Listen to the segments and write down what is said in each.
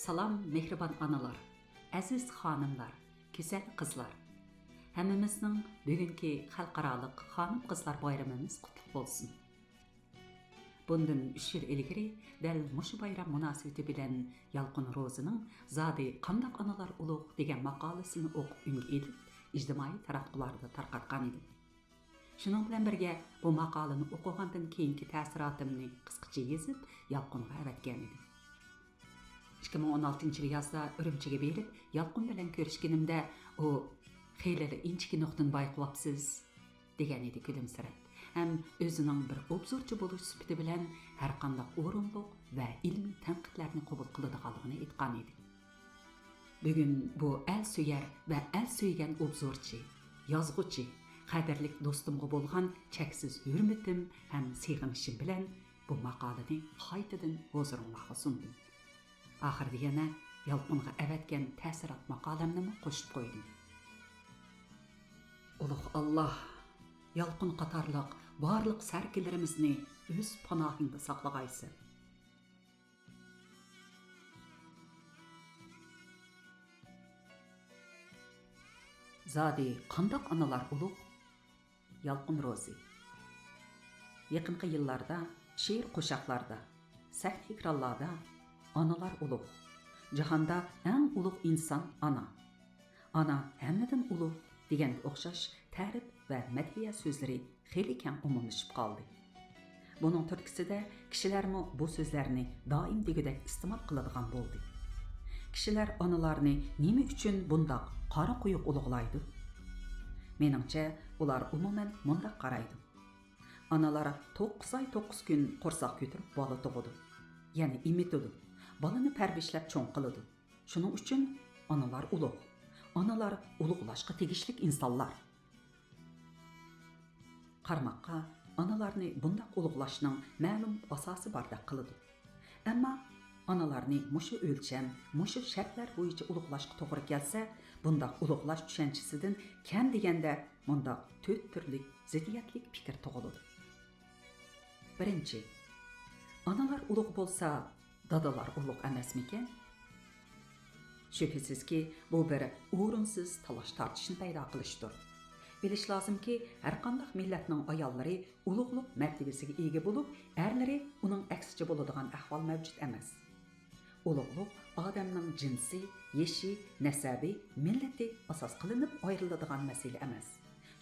Salam mehribon analar, aziz xonimlar, go'zal qizlar. Hammamizning bugungi xalqaroliq xonim-qizlar bayramimiz qutlug' bo'lsin. Bundan 3 yil ilgari dal mushu bayram munosabati bilan Yalqin Rozining "Zodi qandaq analar ulug' degan maqolasini o'qib unga elib, ijtimoiy taraqqilarda tarqatgan edim. Shuning bilan birga bu maqolani o'qigandan keyingi ta'siratimni qisqacha yozib, Yalqinga avatgan edim. 2016 yil yozda Urumchiga berib, Yalqin bilan ko'rishganimda u "Xeylari inchki nuqtan bayqabsiz" degan edi kulimsirab. Ham o'zining bir obzorchi bo'lish sifati bilan har qanday o'rinliq va ilmiy tanqidlarni qabul qiladiganligini aytgan edi. Bugun bu el suyar va el suygan obzorchi, yozg'uchi, qadrli do'stimga bo'lgan cheksiz hurmatim ham seg'inishim bilan bu maqolani qaytadan huzuringizga sundim. Oxirida yana Yalqinga avatgan ta'sirat maqolamni qo'shib qo'ydim. Ulug' Alloh Yalqin qatorliq barliq sarkilarimizni o'z panohingda saqlag'aysin. Zodi qandaq analar ulug'? Yalqin Rozi. Yaqinqi yillarda she'r qo'shoqlarda, sahih ekranlarda analar ulug'. Jahonda eng ulug' inson ana. Ana hammadan ulug' deganga o'xshash ta'rif va madhiya so'zlari xeyli kam umumlashib qoldi. Buning turkisida kishilarmi bu so'zlarni doim degudek iste'mol qiladigan bo'ldi. Kishilar analarni nima uchun bundoq qora quyuq ulug'laydi? Meningcha, ular umuman bundoq qaraydi. Analar 9 oy 9 kun qo'rsoq ko'tarib bola tug'adi. Ya'ni imitadi. Balani parvishlab cho'ng qiladi. Shuning uchun analar ulug'. Analar ulug'lashga tegishli insonlar. Qarmoqqa analarni bundoq ulug'lashning ma'lum asosi bordek qiladi. Ammo analarni mushu o'lcham, mushu shartlar bo'yicha ulug'lashga to'g'ri kelsa, bundoq ulug'lash tushunchasidan kam deganda bundoq 4 turli ziddiyatli fikr tug'iladi. Birinchi, analar ulug' bo'lsa, dadalar ulug' emasmikan? Shubhisizki, bu bir o'rinsiz talash tortishni paydo qilishdir. Bilish lozimki, har qanday millatning ayollari ulug'lik martabasiga ega bo'lib, erlari uning aksicha bo'ladigan ahvol mavjud emas. Ulug'lik odamning jinsi, yeshi, nasabi, millati asos qilinib ayriladigan masala emas.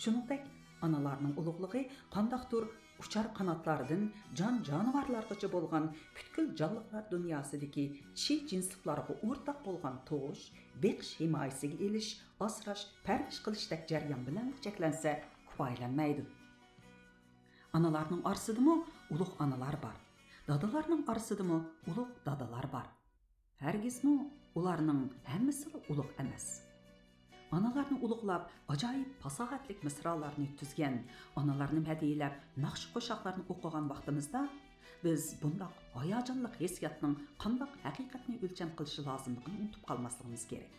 Shuningdek, analarning ulug'ligi qandaqdir uchar qanotlaridan jonivorlargacha bo'lgan butkul jonliqlar dunyosidagi chi jinsliklarga o'rtaq bo'lgan tug'ish, beqish himoyasiga elish, asrash, parvarish qilishdek jarayon bilan cheklansa kifoyalanmaydi. Analarning orasidami ulug' analar bor. Dadalarning orasidami ulug' dadalar bor. Hargizmi ularning hammasi ulug' emas. Analarni ulug'lab, ajoyib fasohatlik misralarni tuzgan, analarni hadiyalab, naqsh qo'shoqlarni o'qigan vaqtimizda biz bundoq hayajonli hissiyotning qanday haqiqatni o'lcham qilishi lozimligini unutib qolmasligimiz kerak.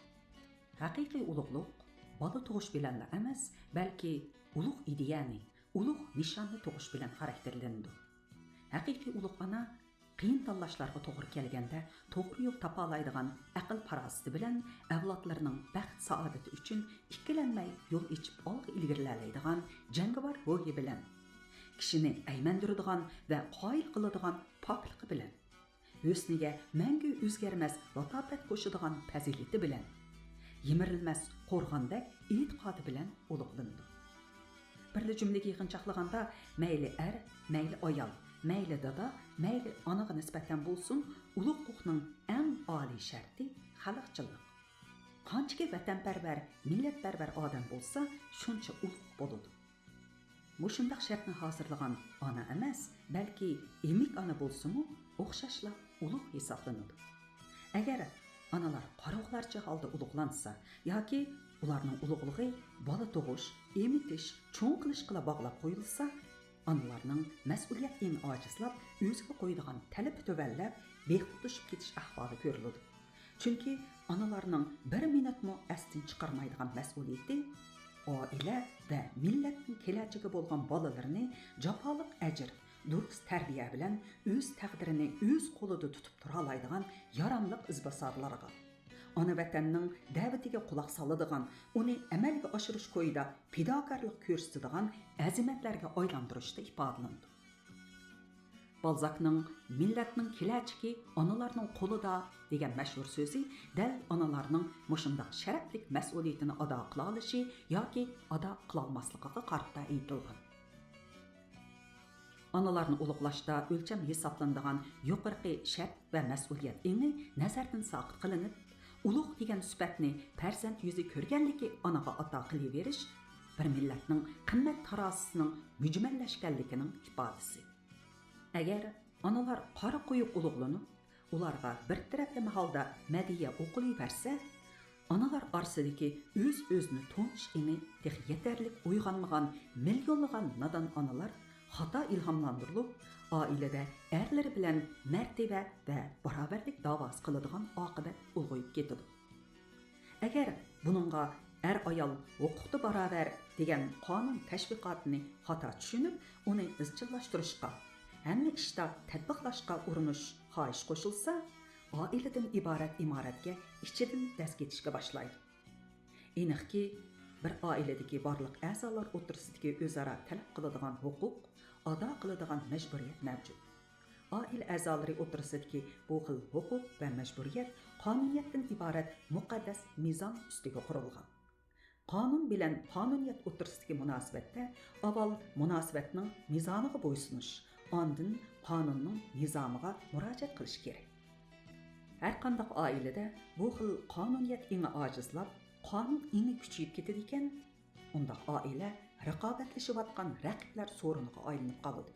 Haqiqiy ulug'lik bola tug'ish bilan emas, balki ulug' ideyani, ulug' nishonni tug'ish bilan xarakterlanadi. Haqiqiy ulug' ana qiyin tanlashlarga to'g'ri kelganda to'g'ri yo'l topa oladigan aql farosati bilan avlodlarining baxt saodati uchun ikkilanmay yo'l ichib olg'a ilgarilaydigan jangovar ruhi bilan, kishini aymandiradigan va qoyil qiladigan pokligi bilan, husniga mangu o'zgarmas latofat qo'shadigan fazilati bilan, yemirilmas qo'rg'ondak e'tiqodi bilan ulug'landi. Birli jumlaga yig'inchoqlaganda mayli er, mayli ayol, mayli dada, mayli onaga nisbatan bo'lsin, ulug'liqning eng oliy sharti xalqchilik. Qanchaki vatanparvar, millatparvar odam bo'lsa, shuncha ulug' bo'ladi. Mushundaq shartni hozirlagan ona emas, balki emik ona bo'lsa-mu, o'xshashla ulug' hisoblanadi. Agar analar qaroqlarcha holda ulug'lansa yoki ularning ulug'ligi bola tug'ish, emitish, cho'ng qilishga bog'lab qo'yilsa, analarning mas'uliyatini ojizlab, o'ziga qo'yadigan talab tuvallab, behutlashib ketish ahvoli ko'riladi. Chunki analarning bir minutmi astin chiqarmaydigan mas'uliyati oila va millatning kelajagi bo'lgan bolalarini jafoliq ajr, durust tərbiyə bilan öz təqdirini öz qolida tutub tura alaydigan yaramlıq izbasarlarga, ana vatanning da'vatiga quloq soladigan, uni amalga oshirish ko'yida fidokorlik ko'rsatadigan azimatlarga aylantirishda ifodalandi. Balzacning millatning kelajagi onalarning qo'lida degan mashhur so'zi dal onalarning mushundaq sharaflik mas'uliyatini ado qila olishi yoki ado qila olmasligiga qarata aytilgan. Onalarni ulug'lashda o'lcham hisoblanadigan yuqorqi shart va mas'uliyat eni nazardan soqit qilinib, ulug' degan sifatni farzand yuzi ko'rganligi onaga ato qilaverish bir millatning qimmat tarozisining mujmallashganligining ifodasi. Agar onalar qora qo'yib ulug'lanib, ularga bir taraflama holda madiya o'qilaversa, onalar orasidagi o'z-o'zini tonish eni tex yetarlik uyg'onmagan millionlagan nodon onalar xato ilhomlantirilib, oilada erlari bilan martaba va barobarlik da'vosi qiladigan oqibat ulg'ayib ketadi. Agar buningga er ayol huquqda barobar degan qonun tashviqotini xato tushunib, uni izchillashtirishga, hamma ishda tatbiqlashga urinish xohish qo'shilsa, oiladan iborat imoratga ichidan dast ketishga boshlaydi. Aniqki, bir oiladagi barliq a'zolar o'rtasidagi o'zaro talab qiladigan huquq, ado qiladigan majburiyat mavjud. Oila a'zolari o'rtasidagi bu xil huquq va majburiyat qonuniyatdan iborat muqaddas mezon ustiga qurilgan. Qonun bilan qonuniyat o'rtasidagi munosabatda avval munosabatning mezoniga bo'ysunish, ondan qonunning nizomiga murojaat qilish kerak. Har qanday oilada bu xil qonuniyat eni ojizlab, qonun eni kuchayib ketadi ekan, unda oila raqobatlashayotgan raqiblar so'riniga aylanib qoladi.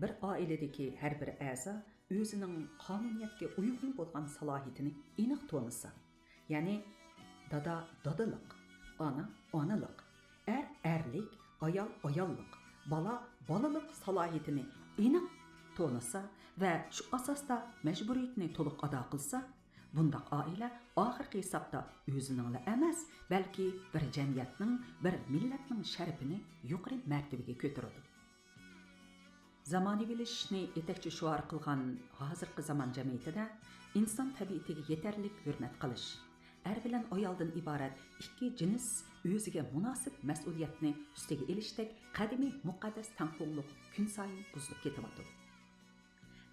Bir oiladagi har bir a'zo o'zining qonuniyatga uyg'un bo'lgan salohiyatini aniq tanisa, ya'ni dada dadalik, ana onalik, erlik, ayol ayollik, bala balalik salohiyatini aniq tanisa va shu asosda majburiyatni to'liq ado qilsa, bundaq oila oxirgi hisobda o'zining emas, balki bir jamiyatning, bir millatning sharafini yuqori martabaga ko'taradi. Zamoniy bilishni yetakchi shuar qilgan hozirgi zamon jamiyatida inson tabiatiga yetarli hurmat qilish, er bilan ayoldan iborat ikki jins o'ziga munosib mas'uliyatni ustiga elishdek qadimiy muqaddas tangqo'nglik kun sayin buzilib ketyapti.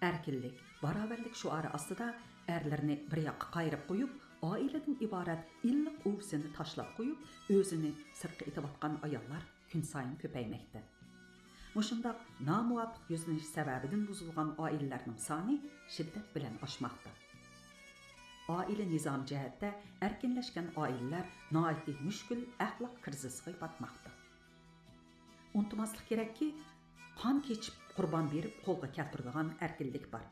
Erkinlik, barobarlik shuari ostida erlarni bir yoqqa qayirib qo'yib, oiladan iborat illiq o'vsini tashlab qo'yib, o'zini sirtqa etayotgan ayollar kun sayin ko'paymoqda. Mushundaq nomuvofiq yuzlanish sababidan buzilgan oilalarning soni shiddat bilan oshmoqda. Oila nizom jihatda erkinlashgan oilalar noiti mushkul axloq krizisiga batmoqda. Unutmaslik kerakki, qon kechib qurbon berib qo'lga keltiradigan erkinlik bor.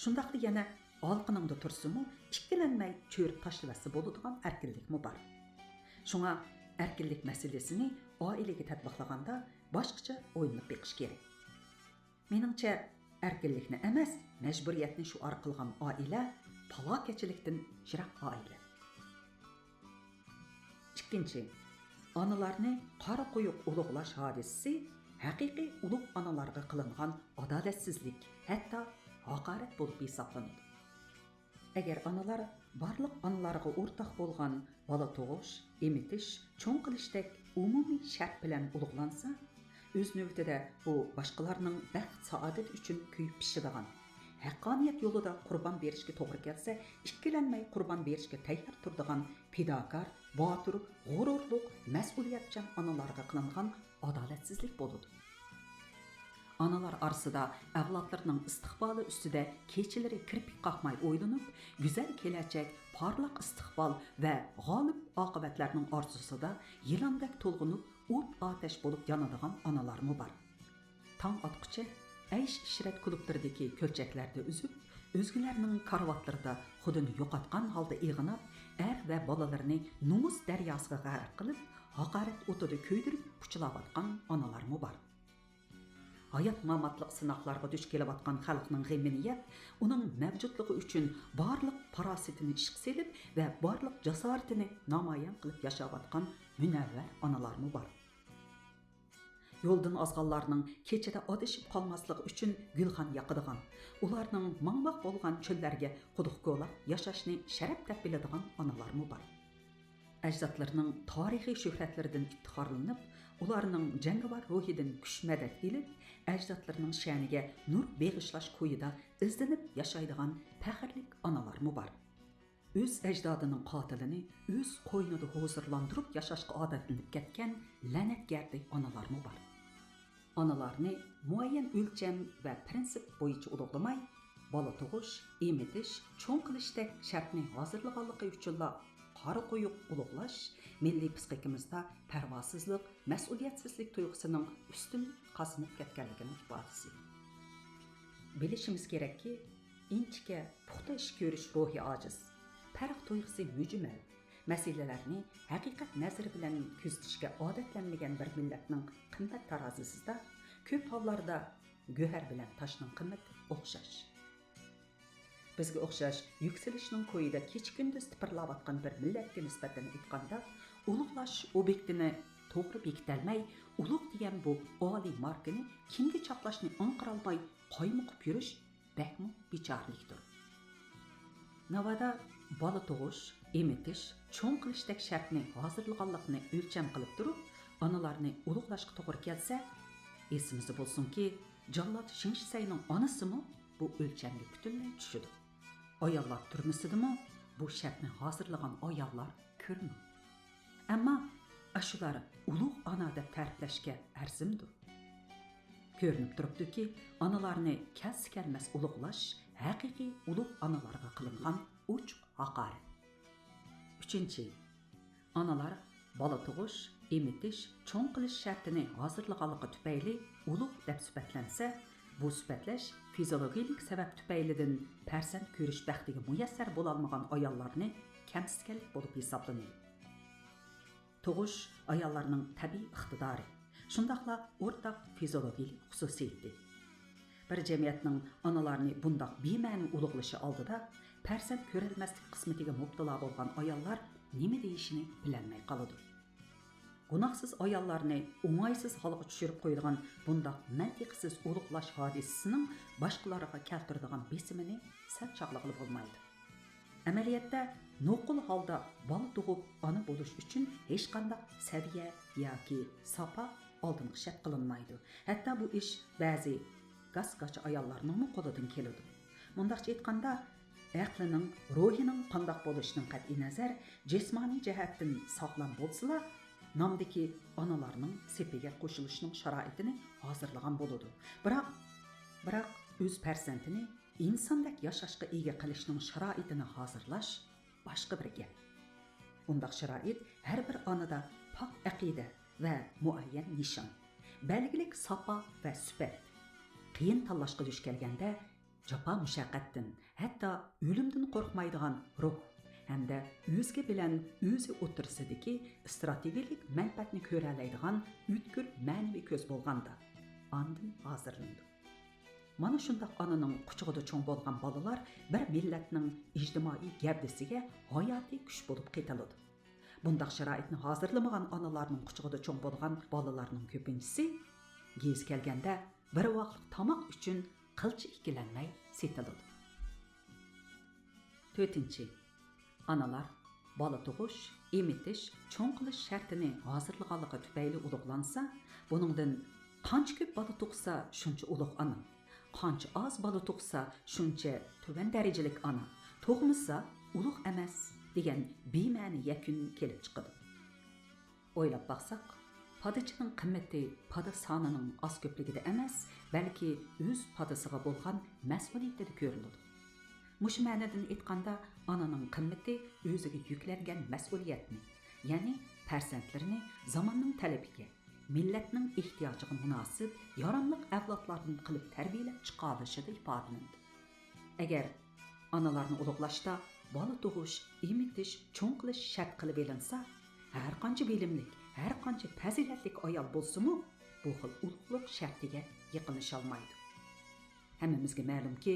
Shundaqda yana olqiningda tursimu ikkilanmay cho'rib tashlasa bo'ladigan erkinlikmi bor. Shunga erkinlik masalasini oilaga tatbiqlaganda boshqacha o'ylanib beqish kerak. Meningcha erkinlikni emas, majburiyatni shuar qilgan oila falokatchilikdan yiroq oila. Ikkinchi, onalarni qora qo'yib ulug'lash hodisasi haqiqiy ulug' onalarga qilingan adolatsizlik, hatto haqorat bo'lib hisoblanadi. Agar onalar barliq onalarga o'rtaq bo'lgan bola tug'ish, emitish, cho'ng qilishdek umumiy shart bilan ulug'lansa, o'z navbatida bu boshqalarning baxt saodat uchun kuyib pishadigan, haqqoniyat yo'lida qurbon berishga to'g'ri kelsa, ikkilanmay qurbon berishga tayyor turadigan fidokor, botir, g'ururliq, mas'uliyatchan onalarga qilingan adolatsizlik bo'ladi. Analar orasida avlodlarning istiqboli ustida kechalari kirpik qoqmay o'ylanib, go'zal kelajak, porloq istiqbol va g'olib oqibatlarning orzusida yilondak to'lg'inib, o't otash bo'lib yonadigan onalarmi bor. Tong otqucha aysh-ishrat klublaridagi ko'lchaklarda uzib, o'zgalarning karavotlarida xudini yo'qotgan holda ig'inab, er va bolalarini numus daryosiga g'arq qilib, haqorat o'tida kuydirib puchilayotgan onalarmi bor. Hayat mamatliq sinoqlarga duch kelayotgan xalqning g'amini yeb, uning mavjudligi uchun barliq farosatini ishga selib va barliq jasoratini namoyon qilib yashayotgan munavvar onalarmi bor. Yo'ldan ozganlarning kechada adashib qolmasligi uchun gulxan yoqadigan, ularning mangmoq bo'lgan cho'llarga quduq ko'lab yashashni sharaf deb biladigan onalarmi bor. Ajdodlarining tarixiy shuhratlaridan iftixorlanib, ularning jangovar ruhidan kuch madad elib, ajdodlarining sha'niga nur beg'ishlash ko'yida izlanib yashaydigan faxrli onalarmi bor. Öz ajdodining qotilini öz qo'ynida hozirlantirib yashashga odatlanib ketgan la'natgardi onalarmi bor. Onalarni muayyan o'lcham va prinsip bo'yicha ulug'lamay, bola tug'ish, emitish, cho'ng qilishdek shartni hozirlaganligi uchunla qora qo'yib ulug'lash milliy psixikimizda parvosizlik, mas'uliyatsizlik tuyg'usining ustunlik qasinib ketganligining ifodasi. Bilishimiz kerakki, inchika puxta ish ko'rish ruhi ojiz, farq tuyg'usi mujmal, masalalarni haqiqat nazari bilan kuzatishga odatlanmagan bir millatning qimmat tarozisida ko'p hollarda go'har bilan toshning qimmati o'xshash. Bizga o'xshash yuksalishning ko'yida kecha-kunduz tipirlayotgan bir millatga nisbatan aytganda, ulug'lash obyektini to'g'ri bekitolmay, ulug' degan bu oliy markani kimga choqlashni anqirolmay qoymoqib yurish bakmu bechorlikdir. Navada bola tug'ish, emitish, cho'ng qilishdek shartni hozirlaganlikni o'lcham qilib turib, onalarni ulug'lashga to'g'ri kelsa, esimizda bo'lsinki, Jallod Shingshisayning onasimi bu o'lchamga butunlay tushidi. Ayollar turmusidimi bu shartni hozirlagan ayollar ko'rmi? Ammo ashular ulug' ona deb ta'riflashga arzimdir. Ko'rinib turibdiki, onalarni kelmas ulug'lash haqiqiy ulug' onalarga qilingan uchuq haqorat. 3. Onalar bola tug'ish, emitish, cho'ng qilish shartini hozirlaganligi tufayli ulug' deb sifatlansa, bu sifatlash fiziologik sabab tufaylidan farzand ko'rish baxtiga muyassar bo'lolmagan ayollarni kamsitganlik bo'lib hisoblanadi. Tug'ish ayollarning tabiiy iqtidori, shundaqla o'rtaq fiziologik xususiyati. Bir jamiyatning onalarni bundoq bema'ni ulug'lashi oldida farzand ko'rilmaslik qismatiga mubtalo bo'lgan ayollar nima deyishini bilolmay qoladi. Gunohsiz ayollarni o'ng'aysiz holga tushirib qo'yadigan bundoq mantiqsiz ulug'lash hodisasining boshqalarga keltiradigan besimini sal chaqlag'ili bo'lmaydi. Amaliyotda noqul holda bola tug'ib ona bo'lish uchun hech qanday saviya yoki sopa oldingi shart qilinmaydi. Hatto bu ish ba'zi gasgacha ayollarning qo'lidan keladi. Mundaqcha aytganda, aqlining, ruhining qandoq bo'lishining qat'iy nazar jismoniy jihatdan sog'lom bo'lsa, nomdagi onalarning sepiga qo'shilishining sharoitini hozirlagan bo'ladi. Biroq o'z farzandini insondek yashashga ega qilishning sharoitini hozirlash boshqa bir gap. Bundaq sharoit har bir onada pok aqida va muayyan nishon, belgilik sopa va sifat qiyin tanlashga duch kelganda jafo mushaqqatdan, hatto o'limdan qo'rqmaydigan ruh hamda o'zga bilan o'zi o'tirsidagi strategik manfaatni ko'ra oladigan o'tkir ma'naviy ko'z bo'lganda ondan hozirlandi. Mana shundoq onaning quchog'ida cho'ng bo'lgan bolalar bir millatning ijtimoiy gavdasiga hayotiy kuch bo'lib qaytiladi. Bundaq sharoitni hozirlamagan onalarning quchog'ida cho'ng bo'lgan bolalarning ko'pinchisi gez kelganda bir vaqtlik tomoq uchun qilcha ikkilanmay setiladi. 4. Onalar bola tug'ish, emitish, cho'ng qilish shartini hozirlaganligi tufayli ulug'lansa, buningdan qancha ko'p bola tug'sa shuncha ulug' ona, qancha oz bola tug'sa shuncha tuvan darajalik ona, tug'masa ulug' emas degan bema'ni yakun kelib chiqadi. O'ylab baqsaq, podachining qimmati poda sonining oz ko'pligida emas, balki o'z podasiga bo'lgan mas'uliyatida ko'riladi. Mush ma'nodan aytganda, onaning qimmati o'ziga yuklangan mas'uliyatni, ya'ni farzandlarini zamonning talabiga, millatning ehtiyojiga munosib, yaramliq avlodlardan qilib tarbiyalab chiqarishida ifodalanadi. Agar onalarni ulug'lashda bola tug'ish, emitish, cho'ng qilish shart qilib elinsa, har qancha bilimlik, har qancha fazilatli ayol bo'lsa-mu, bu xil ulug'liq shartiga yaqinlasha olmaydi. Hammamizga ma'lumki,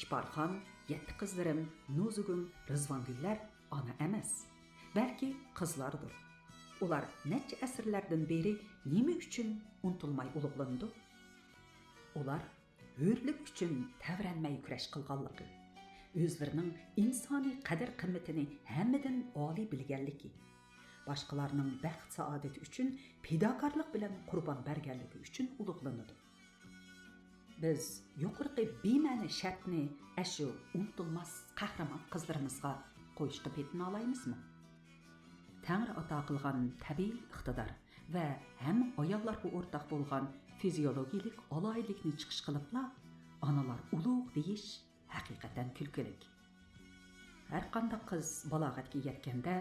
Kiporxon, 7 qizlarim, Nozugum, Rizvongullar ona emas, balki qizlardir. ular necha asrlardan beri nima uchun unutilmay ulug'landi? Ular hürlük uchun tavranmay kurash qilganligi, o'zlarining insoniy qadr-qimmatini hammadan oliy bilganligi, boshqalarning baxt saodati uchun fidokorlik bilan qurbon berganligi uchun ulug'lanadi. Biz yuqorqi bema'ni shartni ashu unutilmas qahramon qizlarimizga qo'yishga petina olaymizmi? Tangri ato qilgan tabiiy iqtidor va hamma ayollarga o'rtaq bo'lgan fiziologik aloylikni chiqish qilibla onalar ulug' deyish haqiqatan kulkilik. Har qanday qiz balog'atga yetganda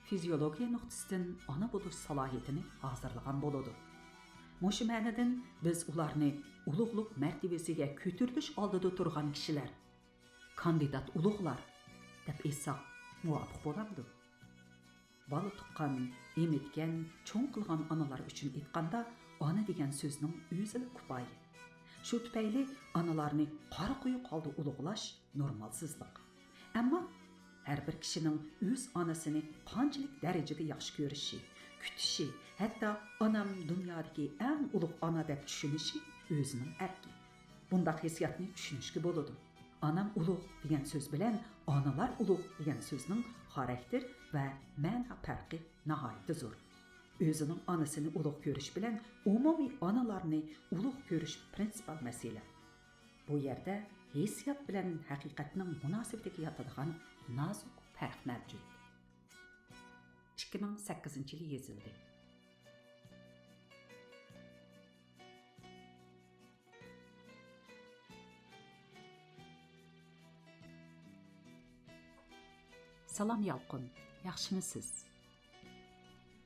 fiziologiya nuqtasidan ona bo'lish salohiyatini hozirlagan bo'ladi. Mushu ma'nodan biz ularni ulug'lik martabasiga ko'tarilish oldida turgan kishilar, kandidat ulug'lar deb aytsak muvofiq bo'lamdi. Bola tuqqan, emitgan, cho'ng qilgan onalar uchun aytganda ona degan so'zning o'zini kifoya. Shu tufayli onalarni qora quyuq holda ulug'lash normalsizlik. Ammo har bir kishining o'z onasini qanchalik darajada yaxshi ko'rishi, kutishi, hatto onam dunyodagi eng ulug' ona deb tushunishi o'zining erki. Bundaq hissiyotni tushunishga bo'ladi. Onam ulug' degan so'z bilan onalar ulug' degan so'zning xarakter va ma'no farqi nihoyat zo'r. O'zining onasini ulug' ko'rish bilan umumiy onalarni ulug' ko'rish prinsipal masala. Bu yerda hissiyot bilan haqiqatning munosabatiga yotadigan nozik farq mavjud. 2008-yil yozildi. Salam Yalqın, yaxshimisiz?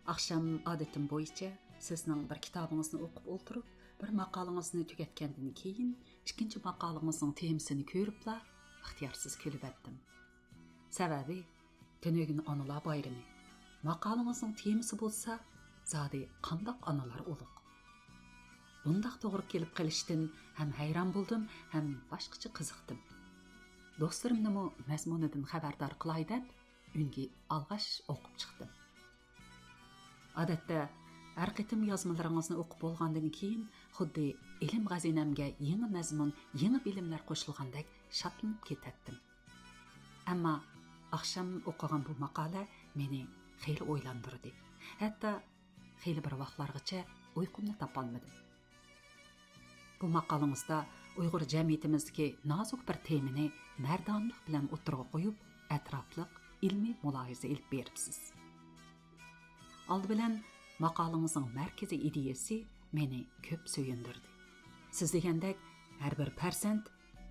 Akşam odatim bo'yicha sizning bir kitobingizni o'qib o'tirib, bir maqolangizni tugatgandan keyin ikkinchi maqolangizning temasini ko'ribla ixtiyorsiz kulib etdim. Sababi Dunyoning onalar bayrami. Maqolangizning temasi bo'lsa, zodi qandoq onalar ulug'. Bundaq to'g'ri kelib qilishdan ham hayron bo'ldim, ham boshqacha qiziqdim. Do'stlarimni mazmunidan xabardor qilay deb unga alg'ash o'qib chiqdim. Odatda har qitim yozmalaringizni o'qib bo'lgandan keyin xuddi ilm g'azinamga yangi mazmun, yangi bilimlar qo'shilgandek shodlanib ketatdim. Ammo akşam o'qigan bu maqola meni xeyli o'ylantirdi. Hatto xeyli bir vaqtlargacha uyqumni topolmadim. Bu maqolangizda Uyg'ur jamiyatimizdagi nozik bir temani mardonlik bilan o'tirg'a qo'yib, atrofliq ilmiy mulohaza ilib beribsiz. Oldi bilan maqolangizning markaziy ideyasi meni ko'p suyundirdi. Siz degandek har bir farzand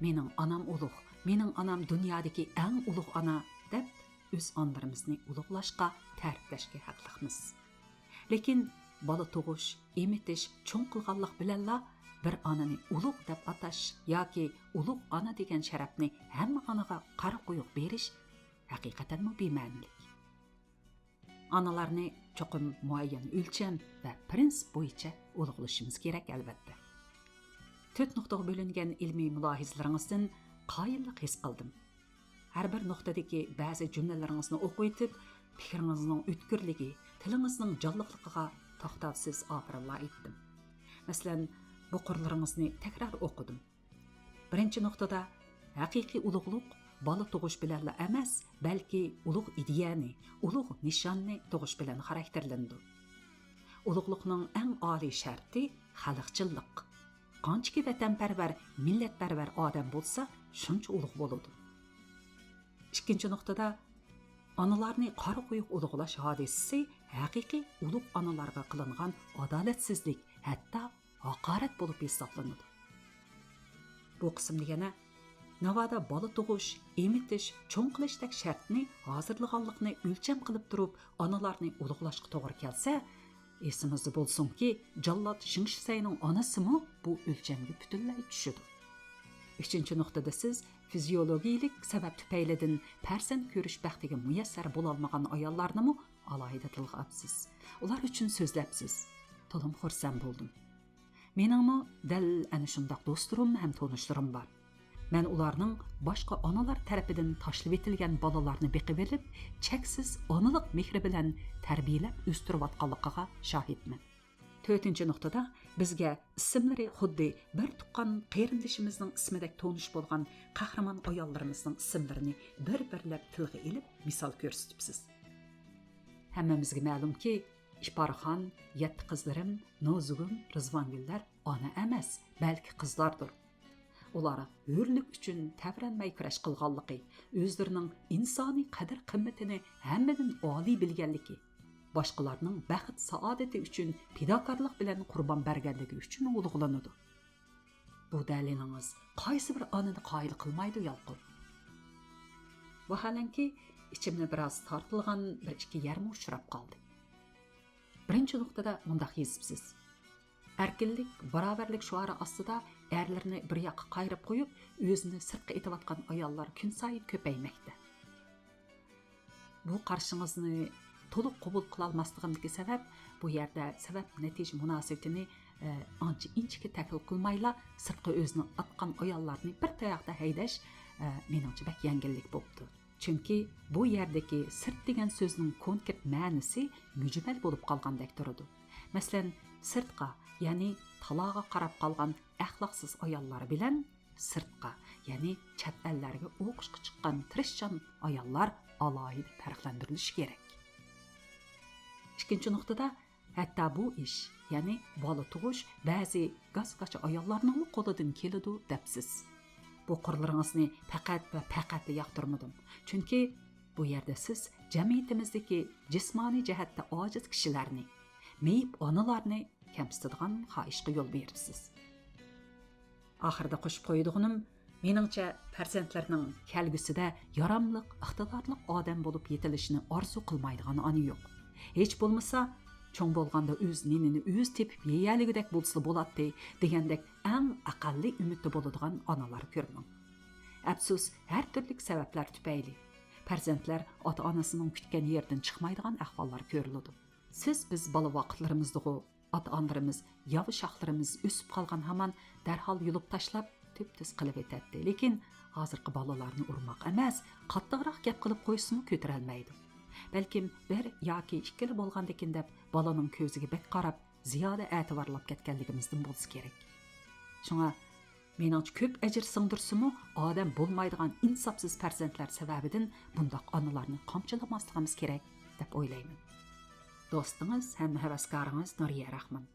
mening onam ulug', mening onam dunyodagi eng ulug' ona deb o'z onlarimizni ulug'lashga, ta'riflashga haqliqmiz. Lekin bola tug'ish, emitish, cho'ng qilganlik bilanla bir onani ulug' deb atash yoki ulug' ona degan sharafni hamma onaga qara qo'yib berish haqiqatan bema'nilik. Onalarni cho'qim muayyan o'lcham va prinsip bo'yicha ulug'lashimiz kerak albatta. 4 nuqtaga bo'lingan ilmiy mulohizalaringizdan qoyillik his qildim. Har bir nuqtadagi ba'zi jumlalaringizni o'qib o'tib, fikringizning o'tkirligi, tilingizning jonliqligiga to'xtovsiz ofirinlar etdim. Masalan, bu qurlaringizni takror o'qidim. Birinchi nuqtada haqiqiy ulug'lik bola tug'ish bilan emas, balki ulug' ideyani, ulug' nishonni tug'ish bilan xarakterlandi. Ulug'likning eng oliy sharti xalqchillik. Qanchaki vatanparvar, millatparvar odam bo'lsa, shuncha ulug' bo'ladi. Ikkinchi nuqtada onalarni qora qo'yib ulug'lash hodisasi haqiqiy ulug' onalarga qilingan adolatsizlik, hatto haqorat bo'lib hisoblanadi. Bu qismda yana navoda bola tug'ish, emitish, cho'ng qilishdak shartni hozirlaganlikni o'lcham qilib turib, onalarni ulug'lashga to'g'ri kelsa, esimizda bo'lsinki, Jallod Shingshisayning onasimi bu o'lchamga butunlay tushadi. Uchinchi nuqtada siz fiziologiyalik sabab tufaylidan farzand ko'rish baxtiga muyassar bo'la olmagan ayollarni alohida tilga olibsiz. Ular uchun so'zlabsiz. To'lim xursand bo'ldim. Meningmi dal ana shundoq do'stlarim ham tanishlarim bor. Мен уларның башка аналар тарафыдан ташлап etилгән балаларны бекып алып, чексиз аналык мехри белән тәрбияләп үстереп атканлыгыга шаһитмен. 4-нче нуктада безгә исемләре худди бер туккан кырындышыбызның исмидәк тоныш булган каһраман аялларыбызның исемләрен бер-берләп тилгә алып мисал күрсәтәбез. Hammamizga ma'lumki, Ishparxon, 7 qizlarim, Nozugum, Rizvongullar ona emas, balki qizlardir. Ular hürlük uchun tavranmay kurash qilganligi, o'zlarining insoniy qadr-qimmatini hammadan oliy bilganligi, boshqalarning baxt saodati uchun fidokorlik bilan qurbon berganligi uchun ulug'lanadi. Bu dalilingiz qaysi bir onani qoyil qilmaydi yolqin. Vaholanki, ichimni biroz tortilgan bir ikki yarmi uchrab qoldi. Birinchi nuqtada mundaq yezibsiz. Erkinlik, barobarlik shuari ostida erlarni bir yoqqa qayrib qo'yib, o'zini sirtqa etayotgan ayollar kun sayin ko'paymoqda. Bu qarshingizni to'liq qabul qila olmasligimdagi sabab, bu yerda sabab natija munosabatini ancha inchiki tahlil qilmayla sirtqa o'zini atgan ayollarni bir tayoqda haydash meningcha bak yengillik bo'libdi. Chunki bu yerdagi sirt degan so'zning konkret ma'nosi mujmal bo'lib qolgandek turadi. Masalan, sirtqa, ya'ni taloga qarab qolgan axloqsiz ayollar bilan sirtqa, ya'ni chat ellarga o'qishga chiqqan tirishchan ayollar alohida farqlantirilishi kerak. Ikkinchi nuqtada, hatto bu ish, ya'ni bola tug'ish ba'zi gazgacha ayollarning qo'lidan keladi debsiz. Bu qurlaringizni faqat va faqat yoqtirmadim. Chunki bu yerda siz jamiyatimizdagi jismoniy jihatda ojiz kishilarni, meyib onalarni kamsitadigan xohishga yo'l beribsiz. Oxirida qo'shib qo'yadiganim, meningcha farzandlarning kelgusida yaramliq, iqtidorli odam bo'lib yetilishini orzu qilmaydigan ona yo'q. Hech bo'lmasa, cho'ng bo'lganda o'z nenini o'z tepib yeyaligidek bo'lsa bo'ladi degandek eng aqalli umidda bo'ladigan onalar ko'rmang. Afsus, har turli sabablar tufayli farzandlar ota-onasining kutgan yerdan chiqmaydigan ahvollar ko'riladi. Siz biz bola vaqtlarimizda ota-onalarimiz, yovi shoxlarimiz o'sib qolgan hamon darhol yulib tashlab tep-tez qilib etadi. Lekin hozirgi bolalarni urmoq emas, qattiqroq gap qilib qo'yishni ko'tara olmaydi. Balkim bir yoki ikkili bo'lgandekin deb bolaning ko'ziga bek qarab, ziyoda e'tiborlab ketganligimizdan bo'lsa kerak. Shunga meningcha ko'p ajr singdirsimi, odam bo'lmaydigan insofsiz farzandlar sababidan bundoq onalarni qamchilamasligimiz kerak deb o'ylayman. Do'stingiz ham havaskoringiz Nuriya Rahman.